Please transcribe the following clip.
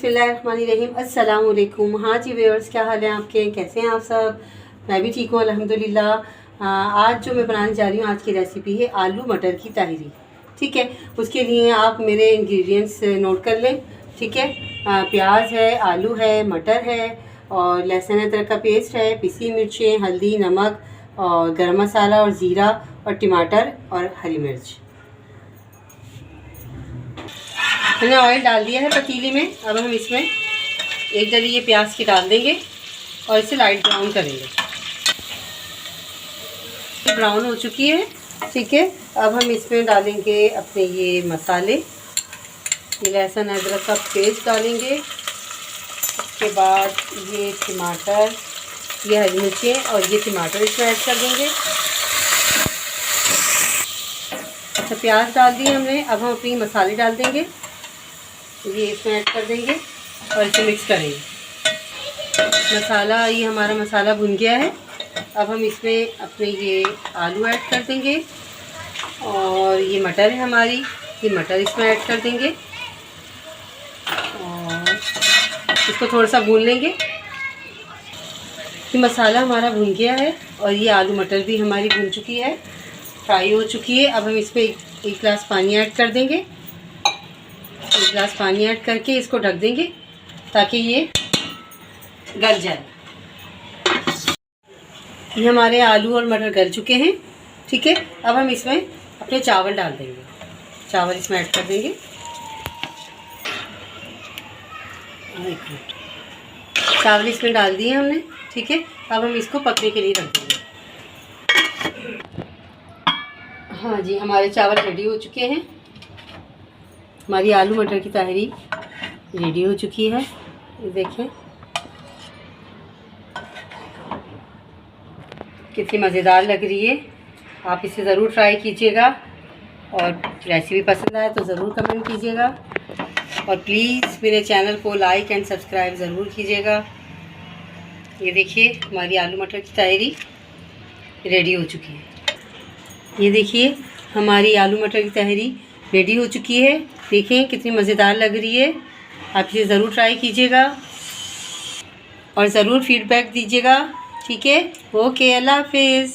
बिस्मिल्लाहिर्रहमानिर्रहीम। अस्सलाम वालेकुम। हाँ जी व्यूअर्स, क्या हाल है आपके, कैसे हैं आप सब? मैं भी ठीक हूँ अल्हम्दुलिल्लाह। आज जो मैं बनाने जा रही हूँ, आज की रेसिपी है आलू मटर की ताहिरी। ठीक है, उसके लिए आप मेरे इंग्रेडिएंट्स नोट कर लें। ठीक है, प्याज है, आलू है, मटर है और लहसुन अदरक का पेस्ट है, पिसी मिर्चें, हल्दी, नमक और गरम मसाला और ज़ीरा और टमाटर और हरी मिर्च। मैंने ऑयल डाल दिया है पतीले में। अब हम इसमें एक डली ये प्याज की डाल देंगे और इसे लाइट ब्राउन करेंगे। ये ब्राउन हो चुकी है। ठीक है, अब हम इसमें डालेंगे अपने ये मसाले। ये लहसुन अदरक का पेस्ट डालेंगे, उसके बाद ये टमाटर, ये हरी मिर्चें और ये टमाटर इसमें ऐड कर देंगे। अच्छा, प्याज डाल दिए हमने। अब हम अपनी मसाले डाल देंगे, ये इसमें ऐड कर देंगे और इसे मिक्स करेंगे। मसाला, ये हमारा मसाला भुन गया है। अब हम इसमें अपने ये आलू ऐड कर देंगे और ये मटर है हमारी, ये मटर इसमें ऐड कर देंगे और इसको थोड़ा सा भून लेंगे। ये मसाला हमारा भुन गया है और ये आलू मटर भी हमारी भुन चुकी है, फ्राई हो चुकी है। अब हम इसमें एक गिलास पानी ऐड कर देंगे। एक गिलास पानी ऐड करके इसको ढक देंगे ताकि ये गल जाए। ये हमारे आलू और मटर गल चुके हैं। ठीक है, अब हम इसमें अपने चावल डाल देंगे। चावल इसमें ऐड कर देंगे। एक मिनट, चावल इसमें डाल दिए हमने। ठीक है, अब हम इसको पकने के लिए रख देंगे। हाँ जी, हमारे चावल रेडी हो चुके हैं। हमारी आलू मटर की ताहिरी रेडी हो चुकी है। ये देखें कितनी मज़ेदार लग रही है। आप इसे ज़रूर ट्राई कीजिएगा और रेसिपी पसंद आए तो ज़रूर कमेंट कीजिएगा और प्लीज़ मेरे चैनल को लाइक एंड सब्सक्राइब ज़रूर कीजिएगा। ये देखिए हमारी आलू मटर की ताहिरी रेडी हो चुकी है। ये देखिए हमारी आलू मटर की ताहिरी रेडी हो चुकी है। देखें कितनी मज़ेदार लग रही है। आप इसे ज़रूर ट्राई कीजिएगा और ज़रूर फीडबैक दीजिएगा। ठीक है, ओके, अल्लाह हाफिज़।